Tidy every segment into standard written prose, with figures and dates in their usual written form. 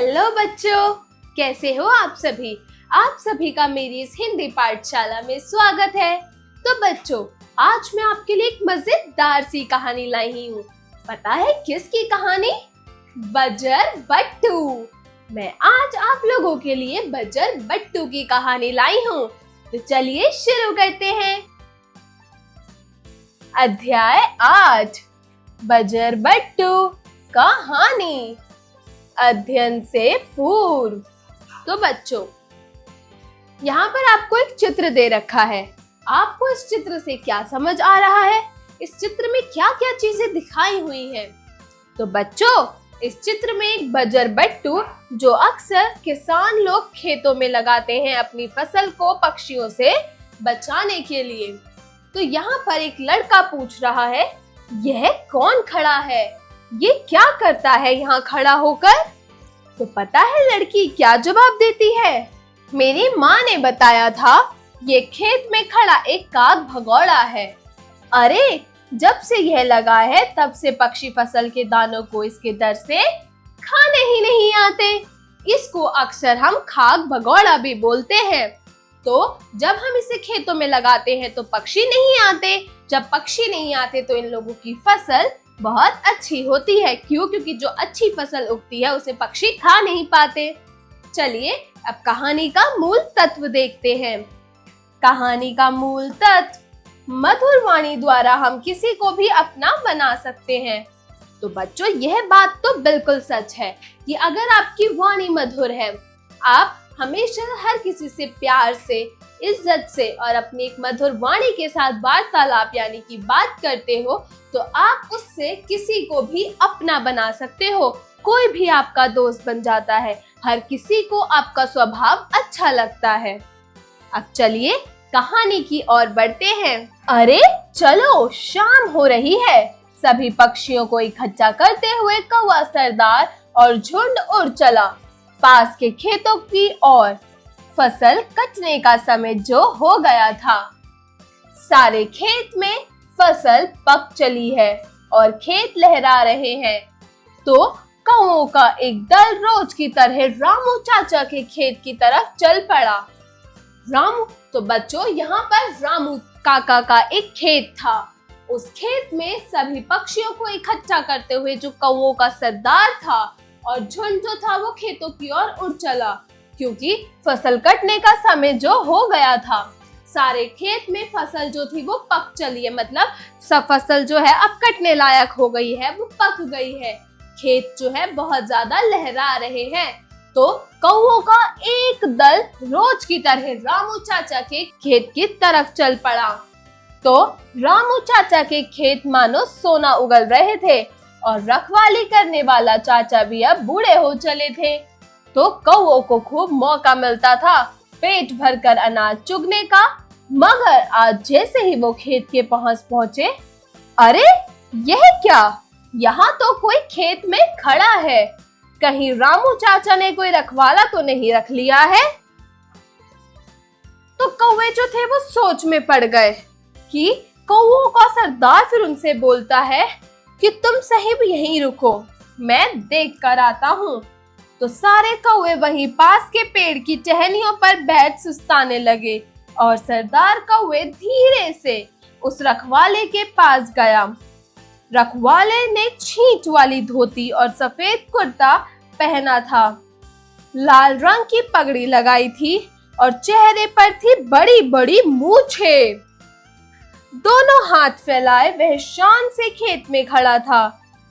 Hello बच्चों, कैसे हो आप सभी। आप सभी का मेरी इस हिंदी पाठशाला में स्वागत है। तो बच्चों, आज मैं आपके लिए एक मजेदार सी कहानी लाई हूँ। पता है किसकी कहानी? बजर बट्टू। मैं आज आप लोगों के लिए बजर बट्टू की कहानी लाई हूँ। तो चलिए शुरू करते हैं। अध्याय 8, बजर बट्टू कहानी, अध्ययन से पूर्व। तो बच्चों, यहाँ पर आपको एक चित्र दे रखा है। आपको इस चित्र से क्या समझ आ रहा है? इस चित्र में क्या क्या चीजें दिखाई हुई हैं? तो बच्चों, इस चित्र में एक बजर बट्टू जो अक्सर किसान लोग खेतों में लगाते हैं अपनी फसल को पक्षियों से बचाने के लिए। तो यहाँ पर एक लड़का पूछ रहा है, यह कौन खड़ा है? ये क्या करता है यहाँ खड़ा होकर? तो पता है लड़की क्या जवाब देती है? मेरी माँ ने बताया था ये खेत में खड़ा एक काग भगौड़ा है। अरे, जब से यह लगा है तब से पक्षी फसल के दानों को इसके डर से खाने ही नहीं आते। इसको अक्सर हम खाग भगौड़ा भी बोलते हैं। तो जब हम इसे खेतों में लगाते हैं तो पक्षी नहीं आते। जब पक्षी नहीं आते तो इन लोगों की फसल बहुत अच्छी होती है। क्यों? क्योंकि जो अच्छी फसल उगती है उसे पक्षी खा नहीं पाते। चलिए अब कहानी का मूल तत्व देखते हैं। कहानी का मूल तत्व, मधुर वाणी द्वारा हम किसी को भी अपना बना सकते हैं। तो बच्चों, यह बात तो बिल्कुल सच है कि अगर आपकी वाणी मधुर है, आप हमेशा हर किसी से प्यार से, इज्जत से और अपनी एक मधुर वाणी के साथ वार्तालाप यानी कि बात करते हो, तो आप उससे किसी को भी अपना बना सकते हो। कोई भी आपका दोस्त बन जाता है। हर किसी को आपका स्वभाव अच्छा लगता है। अब चलिए कहानी की ओर बढ़ते हैं। अरे चलो, शाम हो रही है। सभी पक्षियों को इकट्ठा करते हुए कौवा सरदार और झुंड उड़ चला पास के खेतों की ओर। फसल कटने का समय जो हो गया था। सारे खेत में फसल पक चली है और खेत लहरा रहे हैं। तो कौओं का एक दल रोज की तरह रामू चाचा के खेत की तरफ चल पड़ा। रामू, तो बच्चों यहाँ पर रामू काका का एक खेत था। उस खेत में सभी पक्षियों को इकट्ठा करते हुए जो कौओं का सरदार था और झुंड जो था वो खेतों की ओर उड़ चला, क्योंकि फसल कटने का समय जो हो गया था। सारे खेत में फसल जो थी वो पक चली है, मतलब सब फसल जो है अब कटने लायक हो गई है, वो पक गई है। खेत जो है बहुत ज्यादा लहरा रहे हैं। तो कौओं का एक दल रोज की तरह रामू चाचा के खेत की तरफ चल पड़ा। तो रामू चाचा के खेत मानो सोना उगल रहे थे और रखवाली करने वाला चाचा भी अब बूढ़े हो चले थे। तो कौओं को खूब मौका मिलता था पेट भरकर अनाज चुगने का। मगर आज जैसे ही वो खेत के पास पहुंचे, अरे यह क्या? यहाँ तो कोई खेत में खड़ा है। कहीं रामू चाचा ने कोई रखवाला तो नहीं रख लिया है? तो कौवे जो थे वो सोच में पड़ गए कि कौओं का सरदार फिर उनसे बोलता है कि तुम साहिब यहीं रुको, मैं देख कर आता हूँ। तो सारे कौवे वहीं पास के पेड़ की टहनियों पर बैठ सुस्ताने लगे और सरदार कौवे धीरे से उस रखवाले के पास गया। रखवाले ने छींट वाली धोती और सफेद कुर्ता पहना था, लाल रंग की पगड़ी लगाई थी और चेहरे पर थी बड़ी बड़ी मूछें। दोनों हाथ फैलाए वह शान से खेत में खड़ा था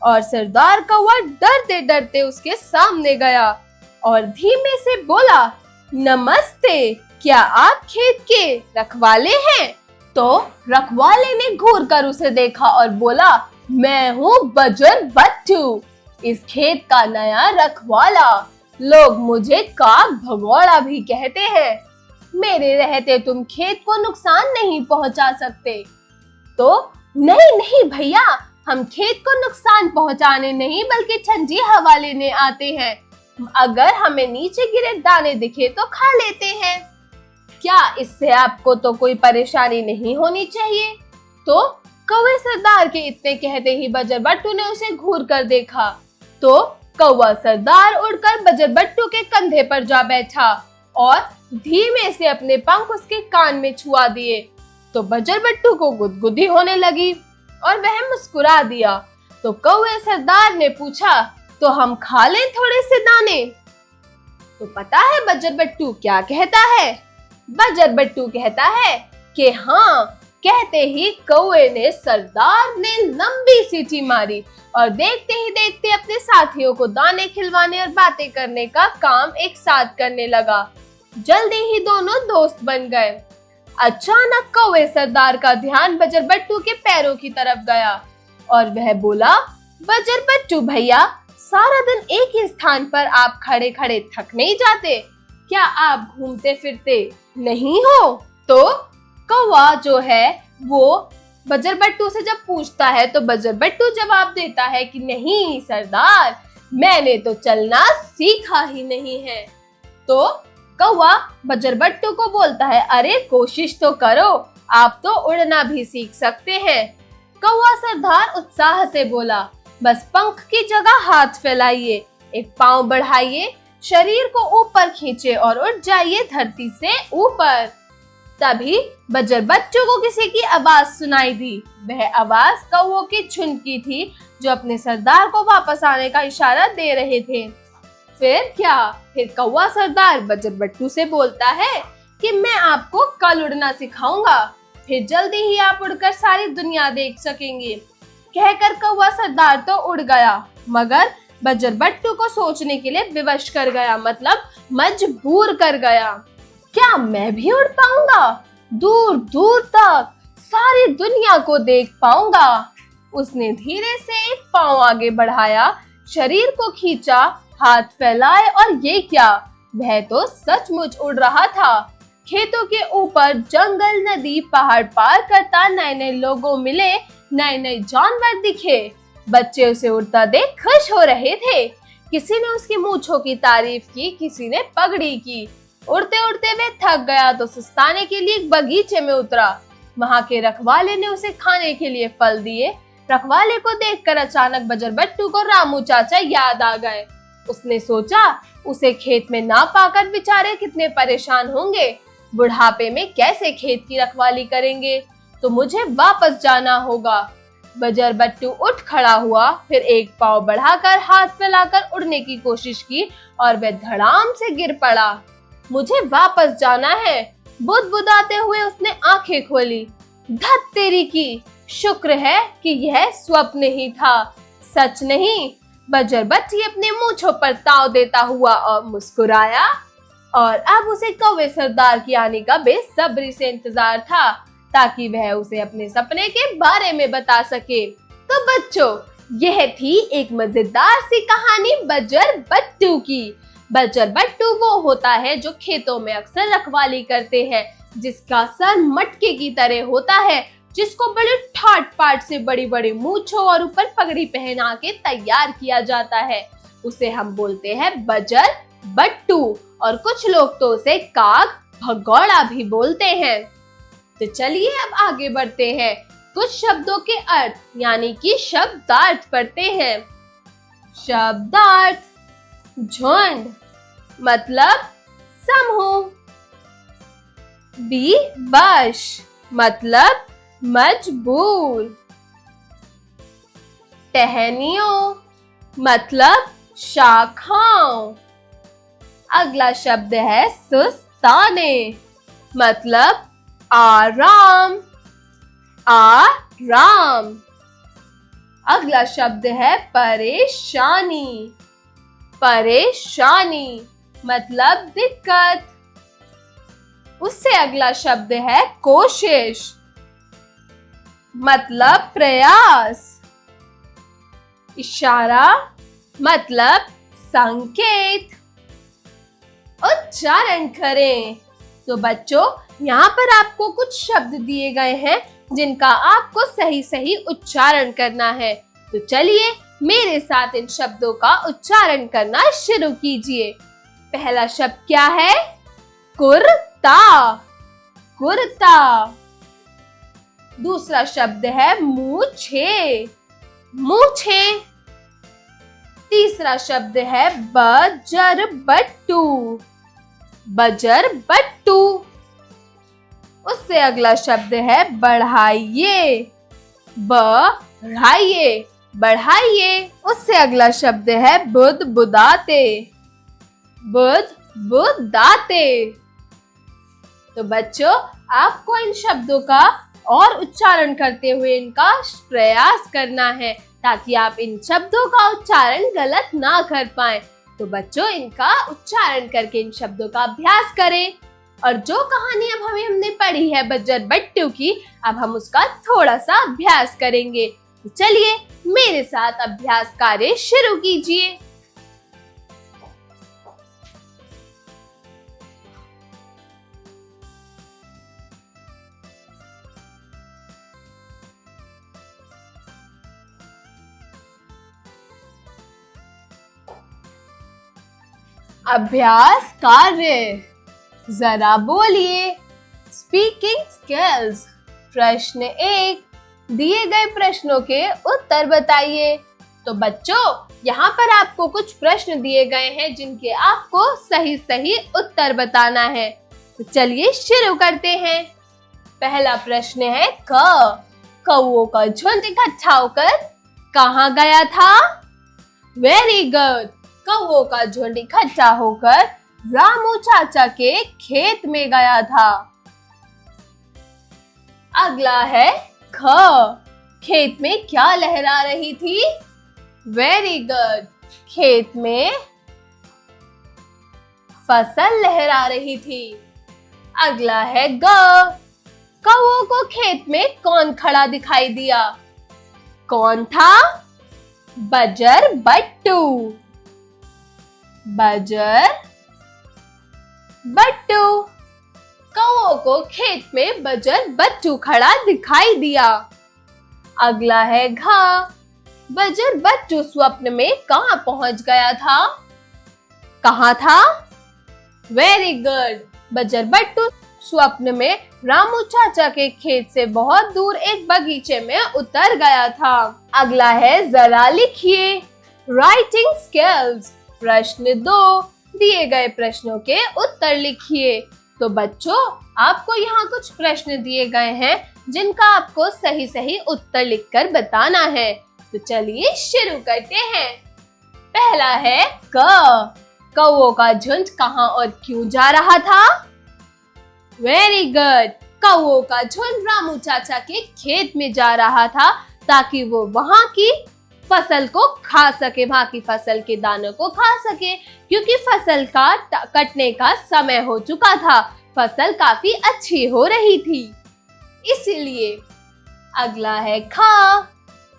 और सरदार कौवा डरते डरते उसके सामने गया और धीमे से बोला, नमस्ते, क्या आप खेत के रखवाले हैं? तो रखवाले ने घूर कर उसे देखा और बोला, मैं हूँ बजर बट्टू, इस खेत का नया रखवाला। लोग मुझे काग भगौड़ा भी कहते हैं। मेरे रहते तुम खेत को नुकसान नहीं पहुंचा सकते। तो नहीं नहीं भैया, हम खेत को नुकसान पहुंचाने नहीं बल्कि ठंडी हवा लेने आते हैं। अगर हमें नीचे गिरे दाने दिखे तो खा लेते हैं। क्या इससे आपको तो कोई परेशानी नहीं होनी चाहिए? तो कौवे सरदार के इतने कहते ही बजर बट्टू ने उसे घूर कर देखा। तो कौवा सरदार उड़कर बजरबट्टू के कंधे पर जा बैठा और धीमे से अपने पंख उसके कान में छुआ दिए। तो बजरबट्टू को गुदगुदी होने लगी और वह मुस्कुरा दिया। तो कौवे सरदार ने पूछा, तो हम खा लें थोड़े से दाने? तो पता है बजरबट्टू क्या कहता है? बजरबट्टू कहता है कि हाँ। कहते ही कौवे ने सरदार ने लंबी सीटी मारी और देखते ही देखते अपने साथियों को दाने खिलवाने और बातें करने का काम एक साथ करने लगा। जल्दी ही दोनों दोस्त बन गए। अचानक कौवे सरदार का ध्यान बजरबट्टू के पैरों की तरफ गया और वह बोला, बजरबट्टू भैया, सारा दिन एक ही स्थान पर आप खड़े खड़े थक नहीं जाते? क्या आप घूमते फिरते नहीं हो? तो कौवा जो है वो बजरबट्टू से जब पूछता है तो बजरबट्टू जवाब देता है कि नहीं सरदार, मैंने तो चलना सीखा ही नहीं है। तो कौवा बजरबट्टू को बोलता है, अरे कोशिश तो करो, आप तो उड़ना भी सीख सकते हैं। कौवा सरदार उत्साह से बोला, बस पंख की जगह हाथ फैलाइए, एक पांव बढ़ाइए, शरीर को ऊपर खींचे और उड़ जाइए धरती से ऊपर। तभी बजरबट्टू को किसी की आवाज सुनाई दी। वह आवाज कौवों की झुंड की थी जो अपने सरदार को वापस आने का इशारा दे रहे थे। फिर कौवा सरदार बजरबट्टू से बोलता है कि मैं आपको कल उड़ना सिखाऊंगा, फिर जल्दी ही आप उड़कर सारी दुनिया देख सकेंगे। कहकर कौवा सरदार तो उड़ गया, मगर बजरबट्टू को सोचने के लिए विवश कर गया, मतलब मजबूर कर गया। क्या मैं भी उड़ पाऊंगा? दूर दूर तक सारी दुनिया को देख पाऊंगा। उसने धीरे से एक पांव आगे बढ़ाया, शरीर को खींचा, हाथ फैलाए और ये क्या, वह तो सचमुच उड़ रहा था। खेतों के ऊपर जंगल, नदी, पहाड़ पार करता नए नए लोगों मिले, नए नए जानवर दिखे। बच्चे उसे उड़ता देख खुश हो रहे थे। किसी ने उसकी मूंछों की तारीफ की, किसी ने पगड़ी की। उड़ते उड़ते वे थक गया तो सुस्ताने के लिए एक बगीचे में उतरा। वहां के रखवाले ने उसे खाने के लिए फल दिए। रखवाले को देखकर अचानक बजरबट्टू को रामू चाचा याद आ गए। उसने सोचा, उसे खेत में ना पाकर बेचारे कितने परेशान होंगे, बुढ़ापे में कैसे खेत की रखवाली करेंगे, तो मुझे वापस जाना होगा। बजरबट्टू उठ खड़ा हुआ, फिर एक पांव बढ़ाकर हाथ फैलाकर उड़ने की कोशिश की और वह धड़ाम से गिर पड़ा। मुझे वापस जाना है, बुदबुदाते हुए उसने आंखें खोली। धत तेरी की, शुक्र है कि यह स्वप्न ही था, सच नहीं। बजरबट्टी अपने मूंछों पर ताव देता हुआ और मुस्कुराया और अब उसे कौवे सरदार की आने का बेसब्री से इंतजार था ताकि वह उसे अपने सपने के बारे में बता सके। तो बच्चों, यह थी एक मजेदार सी कहानी बजरबट्टू की। बजरबट्टू वो होता है जो खेतों में अक्सर रखवाली करते हैं, जिसका सर मटके की तरह होता है, जिसको बड़े ठाट पाट से बड़ी बड़ी मूंछों और ऊपर पगड़ी पहना के तैयार किया जाता है। उसे हम बोलते हैं बजरबट्टू और कुछ लोग तो उसे काग भगौड़ा भी बोलते हैं। तो चलिए अब आगे बढ़ते हैं, कुछ शब्दों के अर्थ यानी कि शब्दार्थ पढ़ते हैं। शब्दार्थ, झुंड मतलब समूह, विवश मतलब मजबूर, टहनियों मतलब शाखाओं। अगला शब्द है सुस्ताने मतलब आराम, आराम। अगला शब्द है परेशानी, परेशानी मतलब दिक्कत। उससे अगला शब्द है कोशिश मतलब प्रयास, इशारा मतलब संकेत। उच्चारण करें। तो बच्चों, यहाँ पर आपको कुछ शब्द दिए गए हैं जिनका आपको सही सही उच्चारण करना है। तो चलिए मेरे साथ इन शब्दों का उच्चारण करना शुरू कीजिए। पहला शब्द क्या है? कुर्ता, कुर्ता। दूसरा शब्द है मूछे, मूछे। तीसरा शब्द है बजर बट्टू। बजर बट्टू। उससे अगला शब्द है बढ़ाइए। बढ़ाइए। बढ़ाइए। उससे अगला शब्द है बुदबुदाते। बुदबुदाते। तो बच्चों, आपको इन शब्दों का और उच्चारण करते हुए इनका प्रयास करना है ताकि आप इन शब्दों का उच्चारण गलत ना कर पाएं। तो बच्चों, इनका उच्चारण करके इन शब्दों का अभ्यास करें। और जो कहानी अब हमने पढ़ी है बजर बट्टू की, अब हम उसका थोड़ा सा अभ्यास करेंगे। तो चलिए मेरे साथ अभ्यास कार्य शुरू कीजिए। अभ्यास कार्य। जरा बोलिए। Speaking skills. प्रश्न 1, दिए गए प्रश्नों के उत्तर बताइए। तो बच्चों, यहाँ पर आपको कुछ प्रश्न दिए गए हैं जिनके आपको सही सही उत्तर बताना है। तो चलिए शुरू करते हैं। पहला प्रश्न है कौओं का झुंड इकट्ठा होकर कहाँ गया था? Very good. कौओं का झुंड इकट्ठा होकर रामू चाचा के खेत में गया था। अगला है खेत में क्या लहरा रही थी? Very good. खेत में फसल लहरा रही थी। अगला है कौओं को खेत में कौन खड़ा दिखाई दिया? कौन था? बजर बट्टू। बजर बट्टू। कौओं को खेत में बजर बट्टू खड़ा दिखाई दिया। अगला है बजर बट्टू स्वप्न में कहाँ पहुंच गया था? कहाँ था? Very good. बजर बट्टू स्वप्न में रामू चाचा के खेत से बहुत दूर एक बगीचे में उतर गया था। अगला है जरा लिखिए। Writing skills. प्रश्न 2, दिए गए प्रश्नों के उत्तर लिखिए। तो बच्चों, आपको यहाँ कुछ प्रश्न दिए गए हैं जिनका आपको सही सही उत्तर लिखकर बताना है। तो चलिए शुरू करते हैं। पहला है कौओं का झुंड कहाँ और क्यों जा रहा था? Very good. कौओं का झुंड रामू चाचा के खेत में जा रहा था ताकि वो वहाँ की फसल को खा सके, वहाँ की फसल के दानों को खा सके, क्योंकि फसल का कटने का समय हो चुका था। फसल काफी अच्छी हो रही थी, इसीलिए। अगला है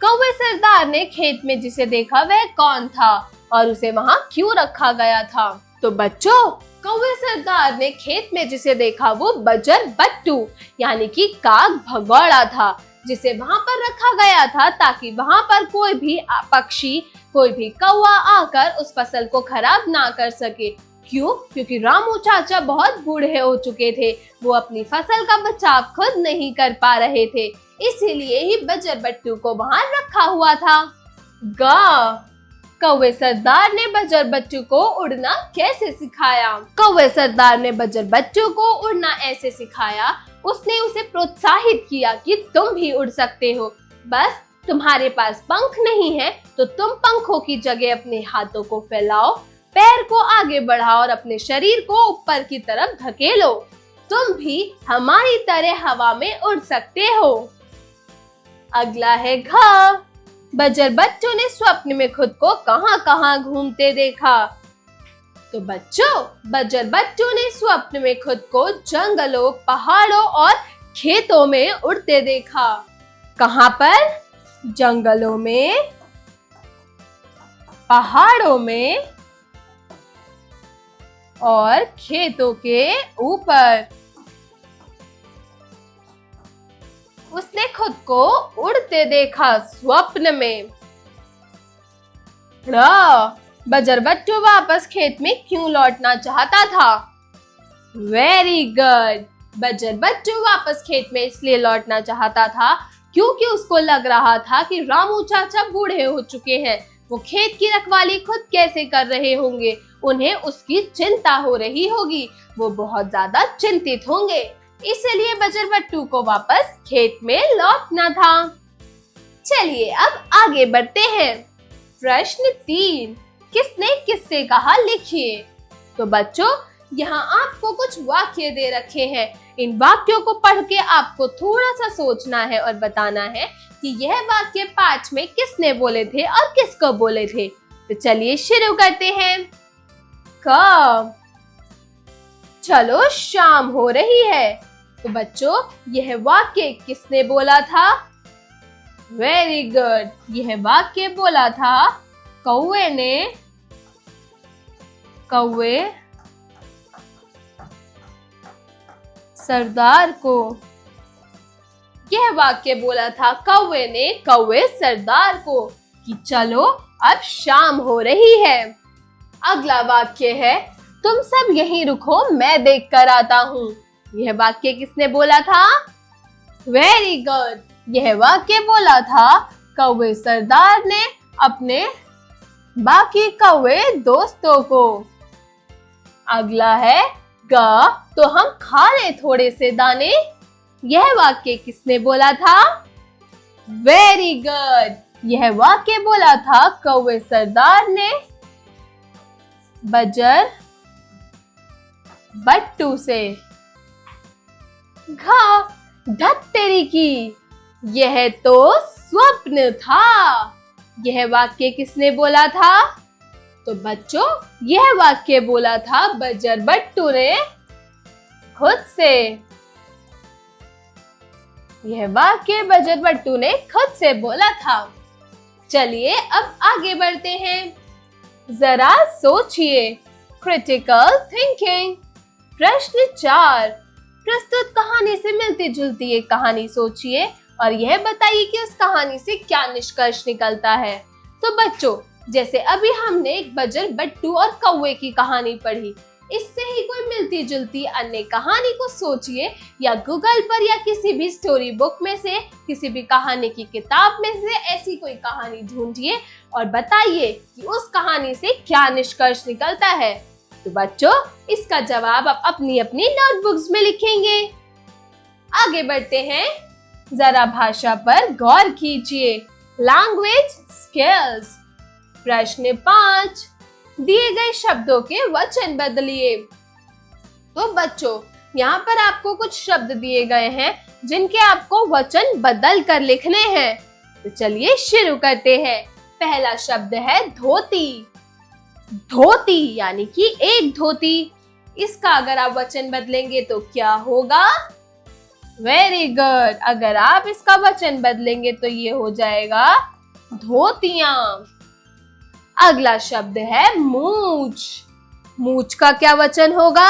कौवे सरदार ने खेत में जिसे देखा वह कौन था और उसे वहाँ क्यों रखा गया था? तो बच्चों, कौवे सरदार ने खेत में जिसे देखा वो बजर बट्टू यानी कि काग भगौड़ा था, जिसे वहाँ पर रखा गया था ताकि वहाँ पर कोई भी पक्षी, कोई भी कौवा आकर उस फसल को खराब ना कर सके। क्यों? क्योंकि रामू चाचा बहुत बूढ़े हो चुके थे, वो अपनी फसल का बचाव खुद नहीं कर पा रहे थे, इसीलिए ही बजर बट्टू को वहाँ रखा हुआ था। कौवे सरदार ने बजर बट्टू को उड़ना कैसे सिखाया? कौवे सरदार ने बजर बट्टू को उड़ना ऐसे सिखाया, उसने उसे प्रोत्साहित किया कि तुम भी उड़ सकते हो, बस तुम्हारे पास पंख नहीं है तो तुम पंखों की जगह अपने हाथों को फैलाओ, पैर को आगे बढ़ाओ और अपने शरीर को ऊपर की तरफ धकेलो, तुम भी हमारी तरह हवा में उड़ सकते हो। अगला है बजर बट्टू ने स्वप्न में खुद को कहाँ कहाँ घूमते देखा? तो बच्चों, बजर बट्टू ने स्वप्न में खुद को जंगलों, पहाड़ों और खेतों में उड़ते देखा। कहाँ पर? जंगलों में, पहाड़ों में और खेतों के ऊपर। उसने खुद को उड़ते देखा स्वप्न में। बजर बट्टू वापस खेत में क्यों लौटना चाहता था? Very good. बजर बट्टू वापस खेत में इसलिए लौटना चाहता था क्योंकि उसको लग रहा था कि रामू चाचा बूढ़े हो चुके हैं, वो खेत की रखवाली खुद कैसे कर रहे होंगे, उन्हें उसकी चिंता हो रही होगी, वो बहुत ज्यादा चिंतित होंगे, इसलिए बजरबट्टू को वापस खेत में लौटना था। चलिए अब आगे बढ़ते हैं। प्रश्न 3, किसने किससे कहा लिखिए। तो बच्चों, यहाँ आपको कुछ वाक्य दे रखे हैं। इन वाक्यों को पढ़ के आपको थोड़ा सा सोचना है और बताना है कि यह वाक्य पाठ में किसने बोले थे और किसको बोले थे। तो चलिए शुरू करते हैं। कब चलो शाम हो रही है। तो बच्चों, यह वाक्य किसने बोला था? वेरी गुड, यह वाक्य बोला था कौवे ने। कौवे सरदार को। यह वाक्य बोला था कौवे ने कौवे सरदार को कि चलो अब शाम हो रही है। अगला वाक्य है तुम सब यहीं रुको, मैं देख कर आता हूँ। यह वाक्य किसने बोला था? वेरी गुड, यह वाक्य बोला था कौवे सरदार ने अपने बाकी कौवे दोस्तों को। अगला है ग, तो हम खा ले थोड़े से दाने। यह वाक्य किसने बोला था? वेरी गुड, यह वाक्य बोला था कौवे सरदार ने बजर बट्टू से। घा, धत तेरी की, यह तो स्वप्न था। यह वाक्य किसने बोला था? तो बच्चों, यह वाक्य बोला था बजरबट्टू ने खुद से। यह वाक्य बजरबट्टू ने खुद से बोला था। चलिए अब आगे बढ़ते हैं। जरा सोचिए, क्रिटिकल थिंकिंग। प्रश्न 4, प्रस्तुत कहानी से मिलती जुलती एक कहानी सोचिए और यह बताइए कि उस कहानी से क्या निष्कर्ष निकलता है। तो बच्चों, जैसे अभी हमने एक बजरबट्टू और कौवे की कहानी पढ़ी, इससे ही कोई मिलती जुलती अन्य कहानी को सोचिए या गूगल पर या किसी भी स्टोरी बुक में से, किसी भी कहानी की किताब में से ऐसी कोई कहानी ढूंढिए और बताइए कि उस कहानी से क्या निष्कर्ष निकलता है। तो बच्चों, इसका जवाब आप अपनी अपनी नोटबुक्स में लिखेंगे। आगे बढ़ते हैं। जरा भाषा पर गौर कीजिए। Language skills. प्रश्न 5, दिए गए शब्दों के वचन बदलिए। तो बच्चों, यहाँ पर आपको कुछ शब्द दिए गए हैं जिनके आपको वचन बदल कर लिखने हैं। तो चलिए शुरू करते हैं। पहला शब्द है धोती। धोती यानी कि एक धोती। इसका अगर आप वचन बदलेंगे तो क्या होगा? वेरी गुड, अगर आप इसका वचन बदलेंगे तो ये हो जाएगा धोतियां। अगला शब्द है मूछ। मूछ का क्या वचन होगा?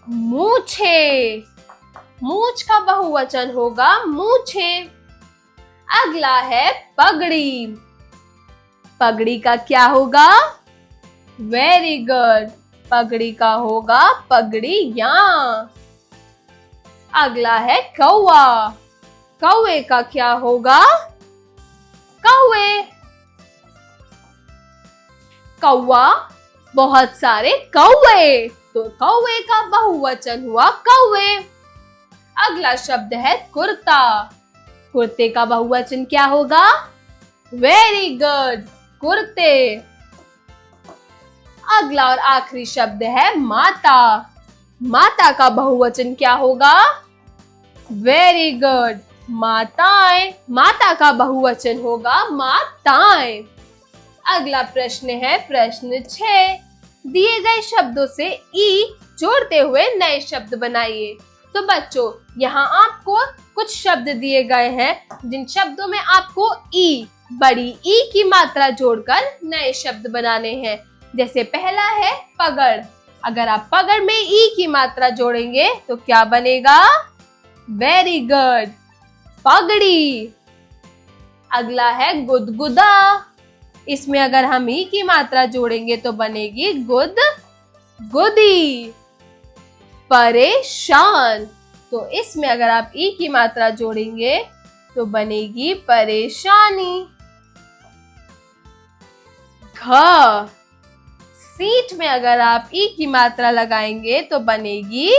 मूछे। मूछ का बहुवचन होगा मूछे। अगला है पगड़ी। पगड़ी का क्या होगा? वेरी गुड, पगड़ी का होगा पगड़ियां। अगला है कौवा। कौवे का क्या होगा? कौवे। कौवा, बहुत सारे कौवे, तो कौवे का बहुवचन हुआ कौवे। अगला शब्द है कुर्ता। कुर्ते का बहुवचन क्या होगा? वेरी गुड, कुर्ते। अगला और आखिरी शब्द है माता। माता का बहुवचन क्या होगा? वेरी गुड, माताएं। माता का बहुवचन होगा माताएं। अगला प्रश्न है प्रश्न 6, दिए गए शब्दों से ई जोड़ते हुए नए शब्द बनाइए। तो बच्चों, यहाँ आपको कुछ शब्द दिए गए हैं जिन शब्दों में आपको ई, बड़ी ई की मात्रा जोड़कर नए शब्द बनाने हैं। जैसे पहला है पगड़। अगर आप पगड़ में ई की मात्रा जोड़ेंगे तो क्या बनेगा? वेरी गुड, पगड़ी। अगला है गुदगुदा। इसमें अगर हम ई की मात्रा जोड़ेंगे तो बनेगी गुद गुदी। परेशान, तो इसमें अगर आप ई की मात्रा जोड़ेंगे तो बनेगी परेशानी। ख। सीट में अगर आप ई की मात्रा लगाएंगे तो बनेगी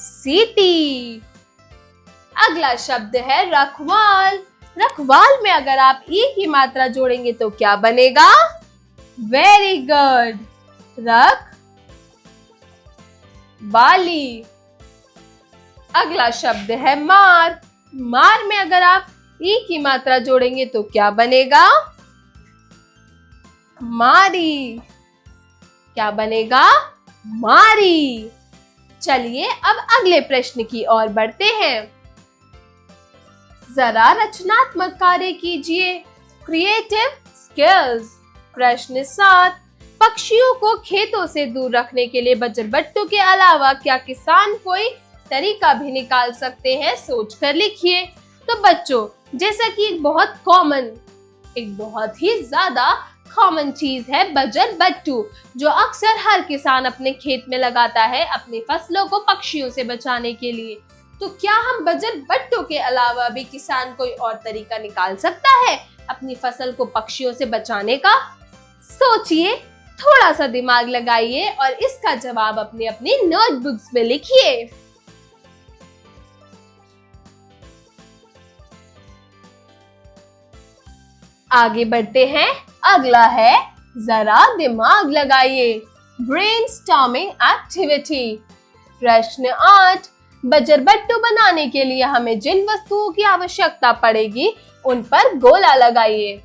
सीटी। अगला शब्द है रखवाल। रखवाल में अगर आप ई की मात्रा जोड़ेंगे तो क्या बनेगा? वेरी गुड, रख वाली। अगला शब्द है मार। मार में अगर आप ई की मात्रा जोड़ेंगे तो क्या बनेगा? मारी। क्या बनेगा? मारी। चलिए अब अगले प्रश्न की ओर बढ़ते हैं। जरा रचनात्मक कार्य कीजिए, क्रिएटिव स्किल्स। प्रश्न 7, पक्षियों को खेतों से दूर रखने के लिए बजरबट्टू के अलावा क्या किसान कोई तरीका भी निकाल सकते हैं? सोच कर लिखिए। तो बच्चों, जैसा कि एक बहुत ही ज्यादा कॉमन चीज है बजरबट्टू, जो अक्सर हर किसान अपने खेत में लगाता है अपनी फसलों को पक्षियों से बचाने के लिए। तो क्या हम बजरबट्टू के अलावा भी किसान कोई और तरीका निकाल सकता है अपनी फसल को पक्षियों से बचाने का? सोचिए, थोड़ा सा दिमाग लगाइए और इसका जवाब अपनी अपनी नोटबुक्स में लिखिए। आगे बढ़ते हैं। अगला है जरा दिमाग लगाइए, ब्रेनस्टॉर्मिंग एक्टिविटी। प्रश्न 8, बजरबट्टू बनाने के लिए हमें जिन वस्तुओं की आवश्यकता पड़ेगी उन पर गोला लगाइए।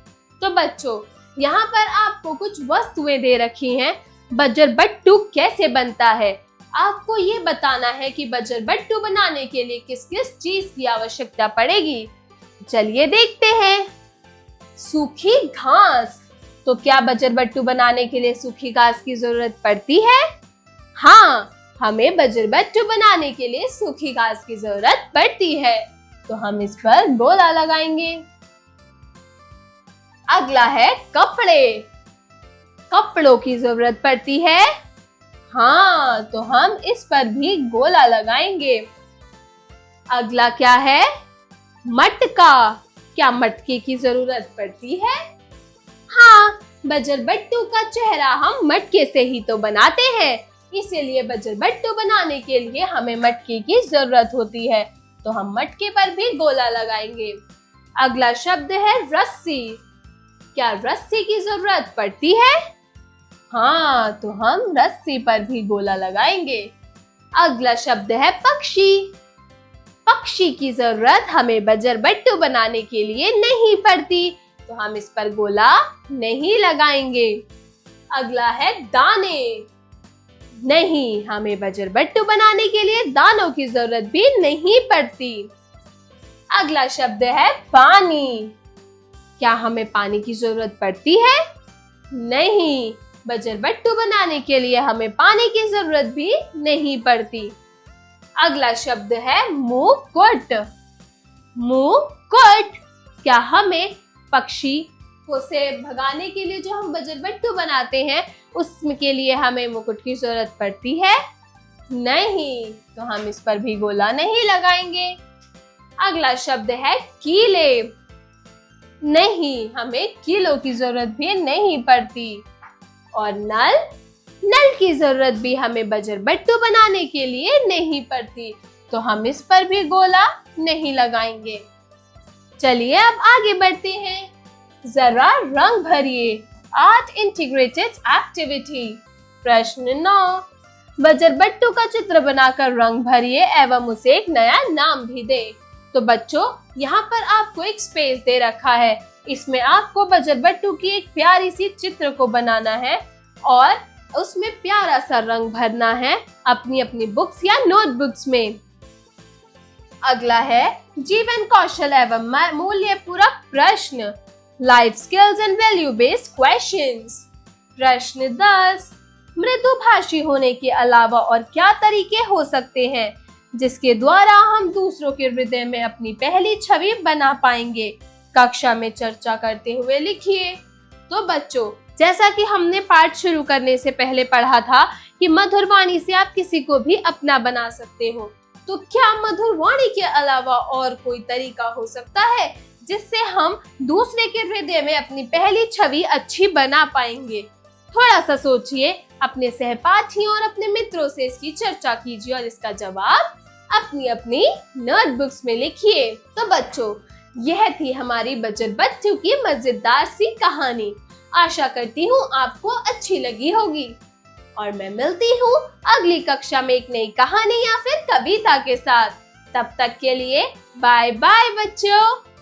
तो बच्चों, यहाँ पर आपको कुछ वस्तुएं दे रखी हैं। बजरबट्टू कैसे बनता है आपको ये बताना है कि बजरबट्टू बनाने के लिए किस किस चीज की आवश्यकता पड़ेगी। चलिए देखते हैं। सूखी घास। तो क्या बजरबट्टू बनाने के लिए सूखी घास की जरूरत पड़ती है? हाँ, हमें बजरबट्टू बनाने के लिए सूखी घास की जरूरत पड़ती है, तो हम इस पर गोला लगाएंगे। अगला है कपड़े। कपड़ों की जरूरत पड़ती है? हाँ, तो हम इस पर भी गोला लगाएंगे। अगला क्या है? मटका। क्या मटके की जरूरत पड़ती है? हाँ, बजरबट्टू का चेहरा हम मटके से ही तो बनाते हैं, इसीलिए बजरबट्टू बनाने के लिए हमें मटके की जरूरत होती है, तो हम मटके पर भी गोला लगाएंगे। अगला शब्द है रस्सी। क्या रस्सी की जरूरत पड़ती है? हाँ, तो हम रस्सी पर भी गोला लगाएंगे। अगला शब्द है पक्षी। पक्षी की जरूरत हमें बजरबट्टू बनाने के लिए नहीं पड़ती, तो हम इस पर गोला नहीं लगाएंगे। अगला है दाने। नहीं, हमें बजरबट्टू बनाने के लिए दानों की जरूरत भी नहीं पड़ती। अगला शब्द है पानी। क्या हमें पानी की जरूरत पड़ती है? नहीं, बजरबट्टू बनाने के लिए हमें पानी की जरूरत भी नहीं पड़ती। अगला शब्द है मुकुट। मुकुट। क्या हमें पक्षी को से भगाने के लिए जो हम बजरबट्टू बनाते हैं उसके लिए हमें मुकुट की जरूरत पड़ती है? नहीं, तो हम इस पर भी गोला नहीं लगाएंगे। अगला शब्द है कीले। नहीं, हमें कीलों की जरूरत भी नहीं पड़ती। और नल। नल की जरूरत भी हमें बजरबट्टू बनाने के लिए नहीं पड़ती, तो हम इस पर भी गोला नहीं लगाएंगे। चलिए अब आगे बढ़ते हैं। जरा रंग भरिए, आर्ट इंटीग्रेटेड एक्टिविटी। प्रश्न 9, बजरबट्टू का चित्र बनाकर रंग भरिए एवं उसे एक नया नाम भी दे। तो बच्चों, यहाँ पर आपको एक स्पेस दे रखा है, इसमें आपको बजरबट्टू की एक प्यारी सी चित्र को बनाना है और उसमें प्यारा सा रंग भरना है अपनी अपनी बुक्स या नोटबुक्स में। अगला है जीवन कौशल एवं मूल्य पूरक प्रश्न, life skills and value based questions. प्रश्न 10, मृदुभाषी होने के अलावा और क्या तरीके हो सकते हैं जिसके द्वारा हम दूसरों के हृदय में अपनी पहली छवि बना पाएंगे? कक्षा में चर्चा करते हुए लिखिए। तो बच्चों, जैसा कि हमने पाठ शुरू करने से पहले पढ़ा था कि मधुर वाणी से आप किसी को भी अपना बना सकते हो, तो क्या मधुर वाणी के अलावा और कोई तरीका हो सकता है जिससे हम दूसरे के हृदय में अपनी पहली छवि अच्छी बना पाएंगे? थोड़ा सा सोचिए, अपने सहपाठियों और अपने मित्रों से इसकी चर्चा कीजिए और इसका जवाब अपनी अपनी नोटबुक्स में लिखिए। तो बच्चों, यह थी हमारी बजर बट्टू की मजेदार सी कहानी। आशा करती हूँ आपको अच्छी लगी होगी और मैं मिलती हूँ अगली कक्षा में एक नई कहानी या फिर कविता के साथ। तब तक के लिए बाय बाय बच्चों।